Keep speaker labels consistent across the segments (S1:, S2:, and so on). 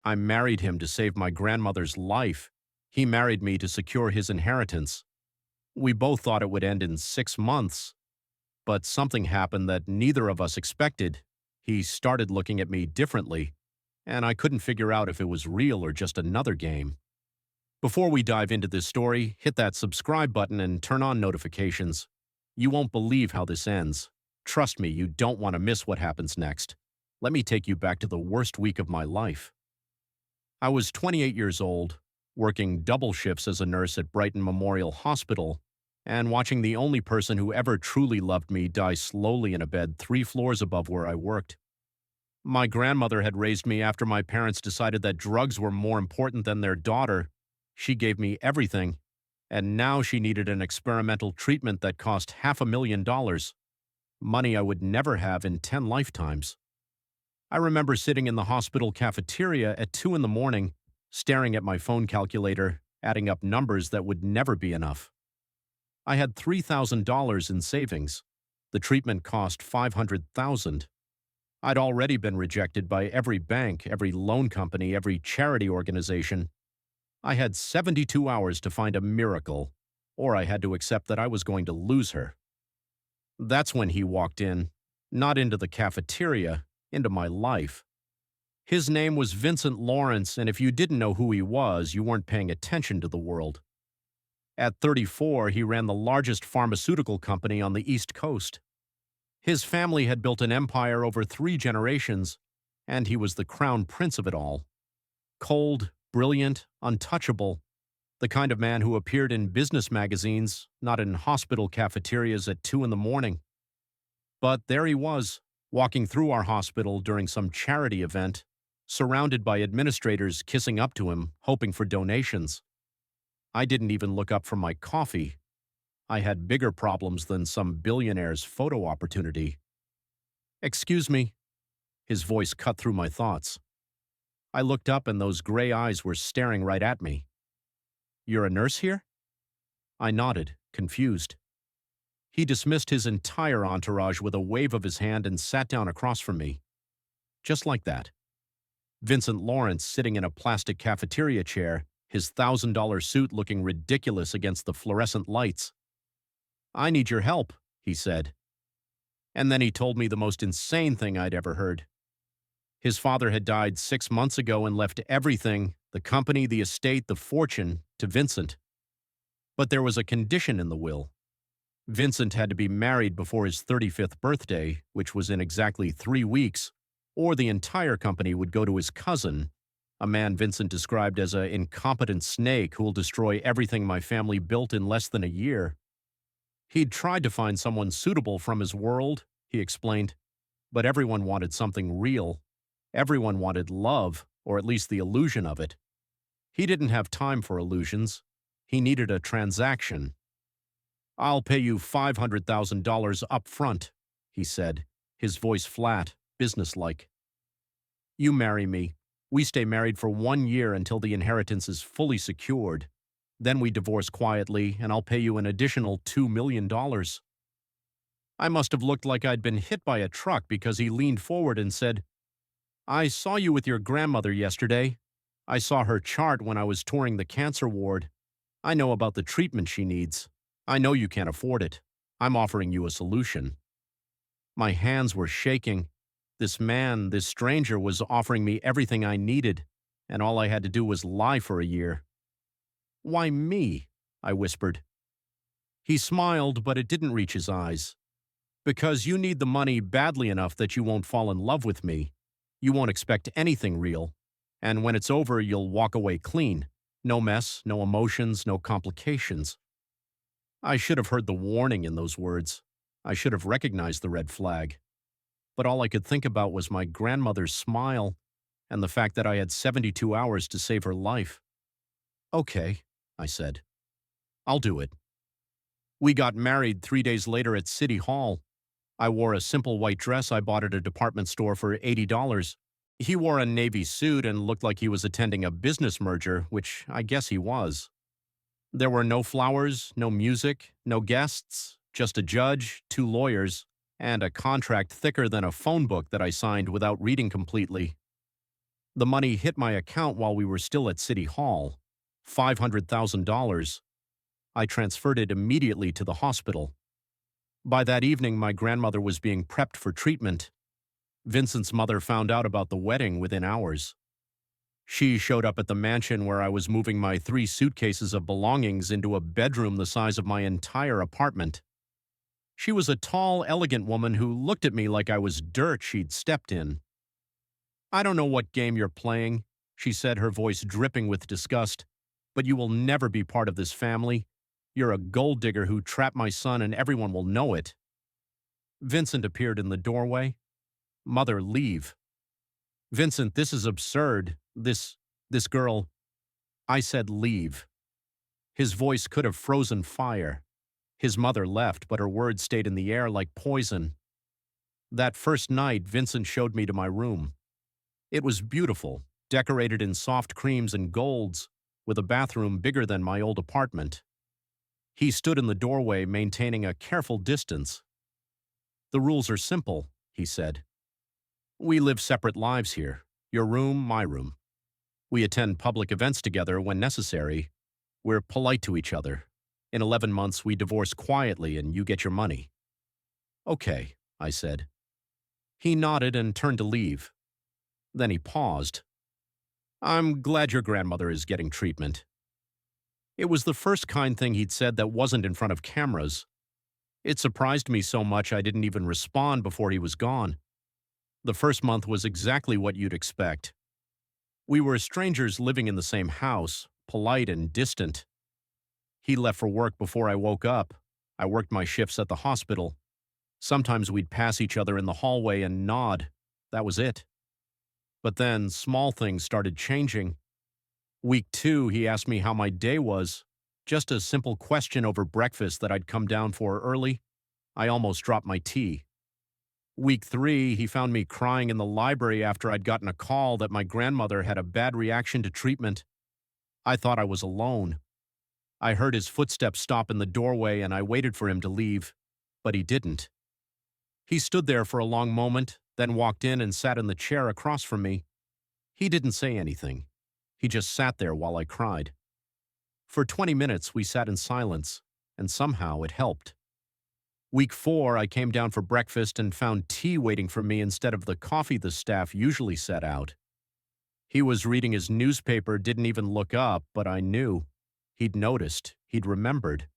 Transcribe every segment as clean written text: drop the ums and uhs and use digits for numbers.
S1: I married him to save my grandmother's life. He married me to secure his inheritance. We both thought it would end in 6 months, but something happened that neither of us expected. He started looking at me differently, and I couldn't figure out if it was real or just another game. Before we dive into this story, hit that subscribe button and turn on notifications. You won't believe how this ends. Trust me, you don't want to miss what happens next. Let me take you back to the worst week of my life. I was 28 years old, working double shifts as a nurse at Brighton Memorial Hospital, and watching the only person who ever truly loved me die slowly in a bed 3 floors above where I worked. My grandmother had raised me after my parents decided that drugs were more important than their daughter. She gave me everything, and now she needed an experimental treatment that cost $500,000, money I would never have in 10 lifetimes. I remember sitting in the hospital cafeteria at 2 in the morning, staring at my phone calculator, adding up numbers that would never be enough. I had $3,000 in savings. The treatment cost $500,000. I'd already been rejected by every bank, every loan company, every charity organization. I had 72 hours to find a miracle, or I had to accept that I was going to lose her. That's when he walked in, not into the cafeteria, into my life. His name was Vincent Lawrence, and if you didn't know who he was, you weren't paying attention to the world. At 34, he ran the largest pharmaceutical company on the East Coast. His family had built an empire over 3 generations, and he was the crown prince of it all. Cold, brilliant, untouchable, the kind of man who appeared in business magazines, not in hospital cafeterias at 2 in the morning. But there he was, walking through our hospital during some charity event, surrounded by administrators kissing up to him, hoping for donations. I didn't even look up from my coffee. I had bigger problems than some billionaire's photo opportunity. "Excuse me." His voice cut through my thoughts. I looked up and those gray eyes were staring right at me. "You're a nurse here?" I nodded, confused. He dismissed his entire entourage with a wave of his hand and sat down across from me. Just like that. Vincent Lawrence sitting in a plastic cafeteria chair, his $1,000 suit looking ridiculous against the fluorescent lights. "I need your help," he said. And then he told me the most insane thing I'd ever heard. His father had died 6 months ago and left everything, the company, the estate, the fortune, to Vincent. But there was a condition in the will. Vincent had to be married before his 35th birthday, which was in exactly 3 weeks, or the entire company would go to his cousin, a man Vincent described as an incompetent snake who will destroy everything my family built in less than a year. He'd tried to find someone suitable from his world, he explained, but everyone wanted something real. Everyone wanted love, or at least the illusion of it. He didn't have time for illusions. He needed a transaction. "I'll pay you $500,000 up front," he said, his voice flat, businesslike. "You marry me. We stay married for 1 year until the inheritance is fully secured. Then we divorce quietly, and I'll pay you an additional $2 million. I must have looked like I'd been hit by a truck because he leaned forward and said, "I saw you with your grandmother yesterday. I saw her chart when I was touring the cancer ward. I know about the treatment she needs. I know you can't afford it. I'm offering you a solution." My hands were shaking. This man, this stranger, was offering me everything I needed, and all I had to do was lie for a year. "Why me?" I whispered. He smiled, but it didn't reach his eyes. "Because you need the money badly enough that you won't fall in love with me. You won't expect anything real. And when it's over, you'll walk away clean. No mess, no emotions, no complications." I should have heard the warning in those words. I should have recognized the red flag. But all I could think about was my grandmother's smile and the fact that I had 72 hours to save her life. "Okay," I said. "I'll do it." We got married 3 days later at City Hall. I wore a simple white dress I bought at a department store for $80. He wore a navy suit and looked like he was attending a business merger, which I guess he was. There were no flowers, no music, no guests, just a judge, 2 lawyers, and a contract thicker than a phone book that I signed without reading completely. The money hit my account while we were still at City Hall. $500,000. I transferred it immediately to the hospital. By that evening, my grandmother was being prepped for treatment. Vincent's mother found out about the wedding within hours. She showed up at the mansion where I was moving my 3 suitcases of belongings into a bedroom the size of my entire apartment. She was a tall, elegant woman who looked at me like I was dirt she'd stepped in. "I don't know what game you're playing," she said, her voice dripping with disgust, "but you will never be part of this family. You're a gold digger who trapped my son and everyone will know it." Vincent appeared in the doorway. "Mother, leave." "Vincent, this is absurd. This girl—" I said leave. His voice could have frozen fire. His mother left, but her words stayed in the air like poison. That first night, Vincent showed me to my room. It was beautiful, decorated in soft creams and golds, with a bathroom bigger than my old apartment. He stood in the doorway, maintaining a careful distance. "The rules are simple," he said. "We live separate lives here. Your room, my room. We attend public events together when necessary. We're polite to each other. In 11 months, we divorce quietly and you get your money." "Okay," I said. He nodded and turned to leave. Then he paused. "I'm glad your grandmother is getting treatment." It was the first kind thing he'd said that wasn't in front of cameras. It surprised me so much I didn't even respond before he was gone. The first month was exactly what you'd expect. We were strangers living in the same house, polite and distant. He left for work before I woke up. I worked my shifts at the hospital. Sometimes we'd pass each other in the hallway and nod. That was it. But then small things started changing. Week 2, he asked me how my day was. Just a simple question over breakfast that I'd come down for early. I almost dropped my tea. Week 3, he found me crying in the library after I'd gotten a call that my grandmother had a bad reaction to treatment. I thought I was alone. I heard his footsteps stop in the doorway and I waited for him to leave, but he didn't. He stood there for a long moment, then walked in and sat in the chair across from me. He didn't say anything. He just sat there while I cried. For 20 minutes, we sat in silence, and somehow it helped. Week 4, I came down for breakfast and found tea waiting for me instead of the coffee the staff usually set out. He was reading his newspaper, didn't even look up, but I knew. He'd noticed. He'd remembered.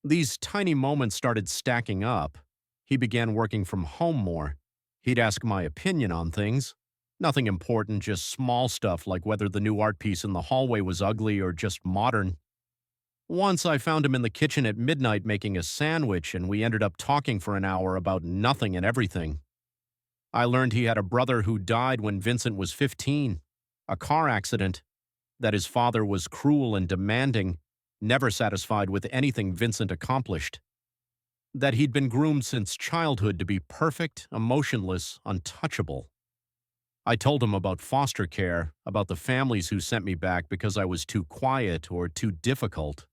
S1: These tiny moments started stacking up. He began working from home more. He'd ask my opinion on things. Nothing important, just small stuff like whether the new art piece in the hallway was ugly or just modern. Once I found him in the kitchen at midnight making a sandwich, and we ended up talking for an hour about nothing and everything. I learned he had a brother who died when Vincent was 15, a car accident, that his father was cruel and demanding, never satisfied with anything Vincent accomplished, that he'd been groomed since childhood to be perfect, emotionless, untouchable. I told him about foster care, about the families who sent me back because I was too quiet or too difficult,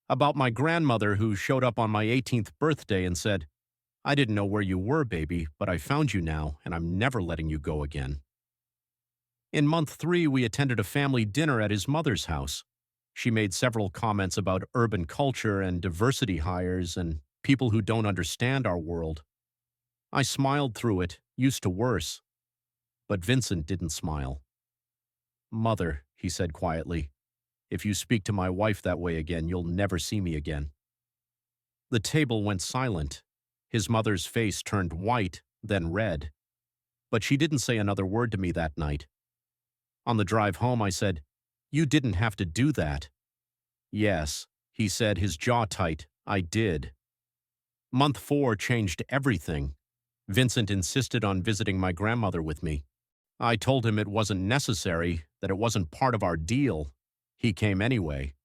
S1: about my grandmother who showed up on my 18th birthday and said, "I didn't know where you were, baby, but I found you now, and I'm never letting you go again." In month 3, we attended a family dinner at his mother's house. She made several comments about urban culture and diversity hires and people who don't understand our world. I smiled through it, used to worse. But Vincent didn't smile. "Mother," he said quietly, "if you speak to my wife that way again, you'll never see me again." The table went silent. His mother's face turned white, then red. But she didn't say another word to me that night. On the drive home, I said, "You didn't have to do that." "Yes," he said, his jaw tight, "I did." Month 4 changed everything. Vincent insisted on visiting my grandmother with me. I told him it wasn't necessary, that it wasn't part of our deal. He came anyway.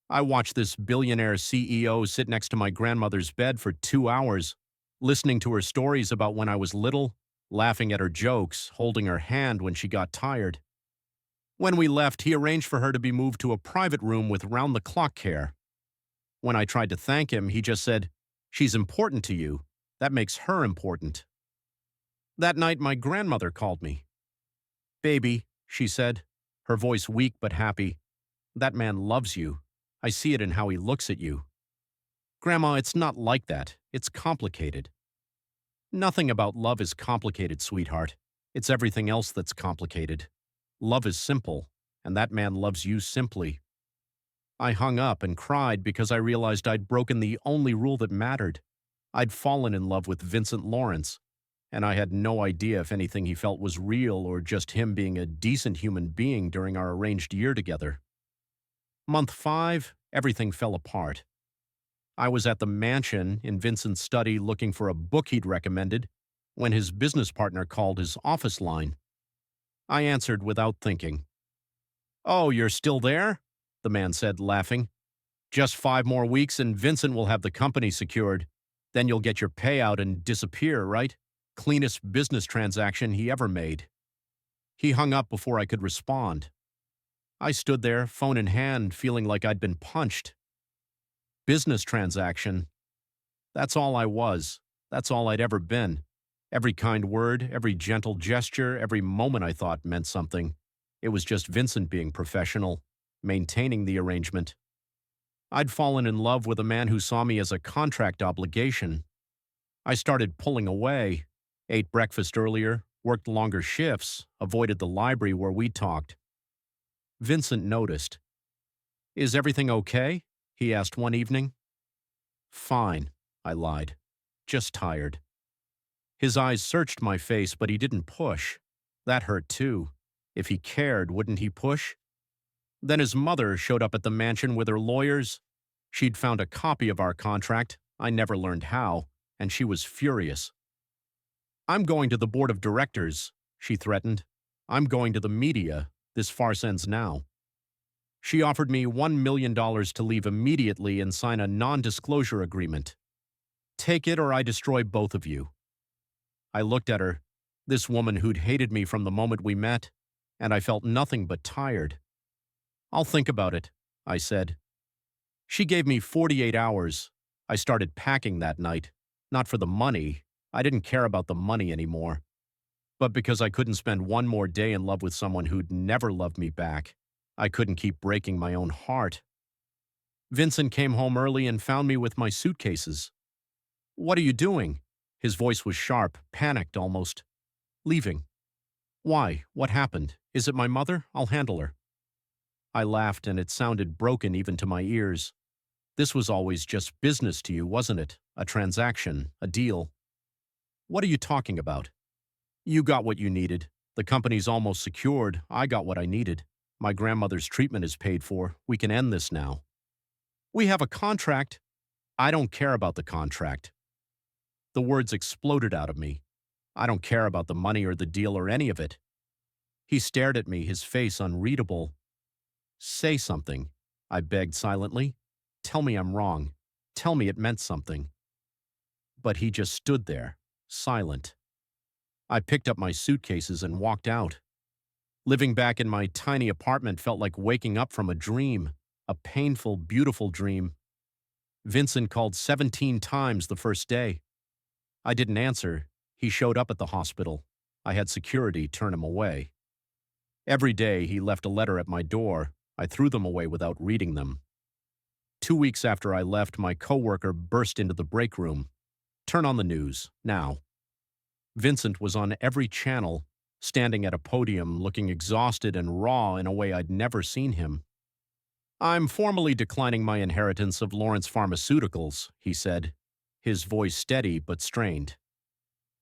S1: I watched this billionaire CEO sit next to my grandmother's bed for 2 hours, listening to her stories about when I was little, laughing at her jokes, holding her hand when she got tired. When we left, he arranged for her to be moved to a private room with round-the-clock care. When I tried to thank him, he just said, "She's important to you. That makes her important." That night, my grandmother called me. Baby, she said, her voice weak but happy, that man loves you. I see it in how he looks at you. Grandma, it's not like that. It's complicated. Nothing about love is complicated, sweetheart. It's everything else that's complicated. Love is simple, and that man loves you simply. I hung up and cried because I realized I'd broken the only rule that mattered. I'd fallen in love with Vincent Lawrence, and I had no idea if anything he felt was real or just him being a decent human being during our arranged year together. Month 5, everything fell apart. I was at the mansion in Vincent's study looking for a book he'd recommended when his business partner called his office line. I answered without thinking. "Oh, you're still there?" the man said, laughing. "Just 5 more weeks and Vincent will have the company secured. Then you'll get your payout and disappear, right? Cleanest business transaction he ever made." He hung up before I could respond. I stood there, phone in hand, feeling like I'd been punched. Business transaction. That's all I was. That's all I'd ever been. Every kind word, every gentle gesture, every moment I thought meant something. It was just Vincent being professional, maintaining the arrangement. I'd fallen in love with a man who saw me as a contract obligation. I started pulling away, ate breakfast earlier, worked longer shifts, avoided the library where we talked. Vincent noticed. "Is everything okay?" he asked one evening. "Fine," I lied. "Just tired." His eyes searched my face, but he didn't push. That hurt too. If he cared, wouldn't he push? Then his mother showed up at the mansion with her lawyers. She'd found a copy of our contract, I never learned how, and she was furious. "I'm going to the board of directors," she threatened. "I'm going to the media. This farce ends now." She offered me $1 million to leave immediately and sign a non-disclosure agreement. "Take it or I destroy both of you." I looked at her, this woman who'd hated me from the moment we met, and I felt nothing but tired. "I'll think about it," I said. She gave me 48 hours. I started packing that night. Not for the money. I didn't care about the money anymore. But because I couldn't spend one more day in love with someone who'd never loved me back. I couldn't keep breaking my own heart. Vincent came home early and found me with my suitcases. "What are you doing?" His voice was sharp, panicked almost. "Leaving." "Why? What happened? Is it my mother? I'll handle her." I laughed, and it sounded broken even to my ears. "This was always just business to you, wasn't it? A transaction, a deal." "What are you talking about?" "You got what you needed. The company's almost secured. I got what I needed. My grandmother's treatment is paid for. We can end this now." "We have a contract." "I don't care about the contract." The words exploded out of me. I don't care about the money or the deal or any of it. He stared at me, his face unreadable. "Say something," I begged silently. "Tell me I'm wrong. Tell me it meant something." But he just stood there, silent. I picked up my suitcases and walked out. Living back in my tiny apartment felt like waking up from a dream, a painful, beautiful dream. Vincent called 17 times the first day. I didn't answer. He showed up at the hospital. I had security turn him away. Every day he left a letter at my door. I threw them away without reading them. 2 weeks after I left, my coworker burst into the break room. "Turn on the news, now." Vincent was on every channel, standing at a podium, looking exhausted and raw in a way I'd never seen him. "I'm formally declining my inheritance of Lawrence Pharmaceuticals," he said, his voice steady but strained.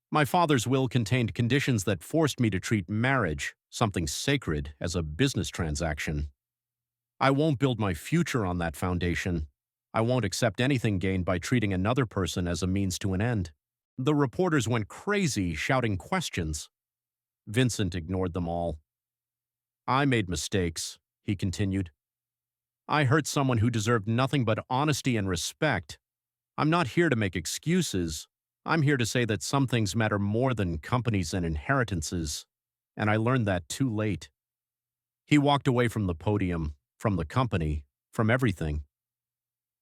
S1: "My father's will contained conditions that forced me to treat marriage, something sacred, as a business transaction. I won't build my future on that foundation. I won't accept anything gained by treating another person as a means to an end." The reporters went crazy, shouting questions. Vincent ignored them all. "I made mistakes," he continued. "I hurt someone who deserved nothing but honesty and respect. I'm not here to make excuses. I'm here to say that some things matter more than companies and inheritances, and I learned that too late." He walked away from the podium, from the company, from everything.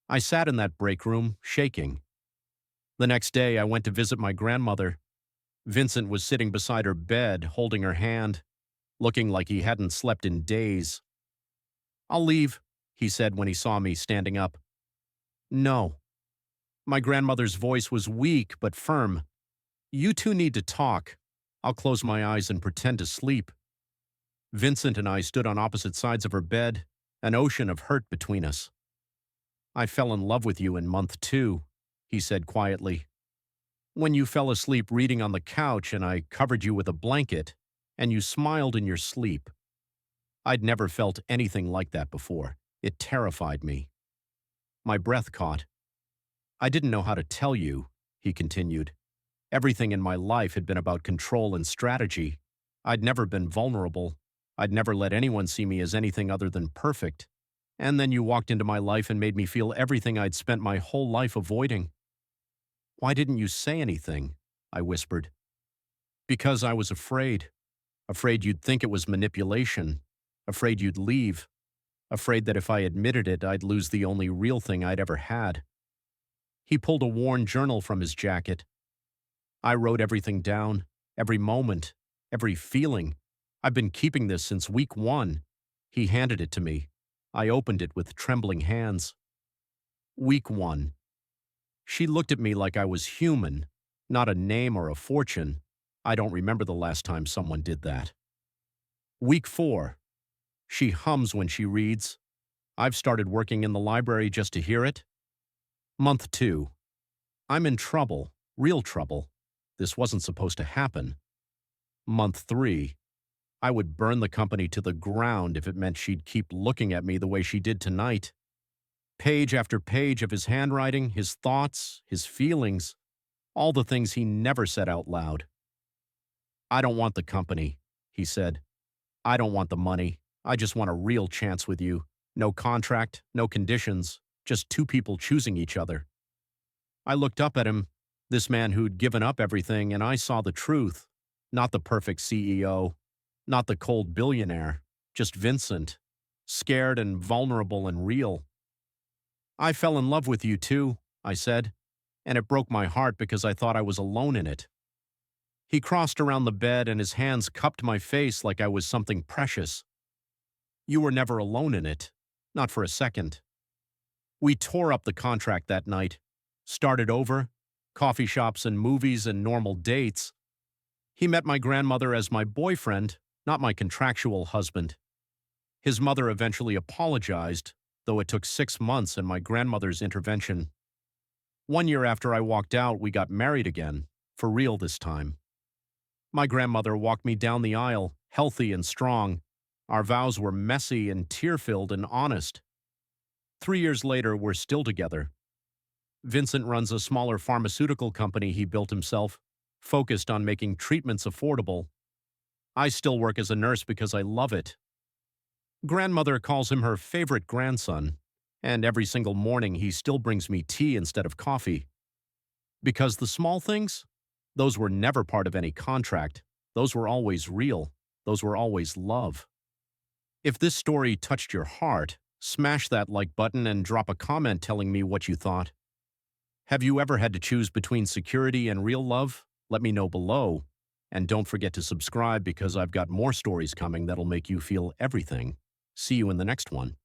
S1: I sat in that break room, shaking. The next day, I went to visit my grandmother. Vincent was sitting beside her bed, holding her hand. looking like he hadn't slept in days. "I'll leave," he said when he saw me standing up. "No." My grandmother's voice was weak but firm. "You two need to talk." I'll close my eyes and pretend to sleep. Vincent and I stood on opposite sides of her bed, an ocean of hurt between us. "I fell in love with you in month 2, he said quietly. "When you fell asleep reading on the couch and I covered you with a blanket, and you smiled in your sleep. I'd never felt anything like that before. It terrified me." My breath caught. "I didn't know how to tell you," he continued. "Everything in my life had been about control and strategy. I'd never been vulnerable. I'd never let anyone see me as anything other than perfect. And then you walked into my life and made me feel everything I'd spent my whole life avoiding." "Why didn't you say anything?" I whispered. "Because I was afraid. Afraid you'd think it was manipulation. Afraid you'd leave. Afraid that if I admitted it, I'd lose the only real thing I'd ever had." He pulled a worn journal from his jacket. "I wrote everything down, every moment, every feeling. I've been keeping this since week 1. He handed it to me. I opened it with trembling hands. Week 1. She looked at me like I was human, not a name or a fortune. I don't remember the last time someone did that. Week 4. She hums when she reads. I've started working in the library just to hear it. Month 2. I'm in trouble, real trouble. This wasn't supposed to happen. Month 3. I would burn the company to the ground if it meant she'd keep looking at me the way she did tonight. Page after page of his handwriting, his thoughts, his feelings, all the things he never said out loud. "I don't want the company," he said. "I don't want the money. I just want a real chance with you. No contract, no conditions, just two people choosing each other." I looked up at him, this man who'd given up everything, and I saw the truth. Not the perfect CEO, not the cold billionaire, just Vincent, scared and vulnerable and real. "I fell in love with you too," I said, and it broke my heart because I thought I was alone in it. He crossed around the bed and his hands cupped my face like I was something precious. "You were never alone in it, not for a second." We tore up the contract that night, started over, coffee shops and movies and normal dates. He met my grandmother as my boyfriend, not my contractual husband. His mother eventually apologized, though it took 6 months and my grandmother's intervention. 1 year after I walked out, we got married again, for real this time. My grandmother walked me down the aisle, healthy and strong. Our vows were messy and tear-filled and honest. 3 years later, we're still together. Vincent runs a smaller pharmaceutical company he built himself, focused on making treatments affordable. I still work as a nurse because I love it. Grandmother calls him her favorite grandson, and every single morning he still brings me tea instead of coffee. Because the small things, those were never part of any contract. Those were always real. Those were always love. If this story touched your heart, smash that like button and drop a comment telling me what you thought. Have you ever had to choose between security and real love? Let me know below. And don't forget to subscribe because I've got more stories coming that'll make you feel everything. See you in the next one.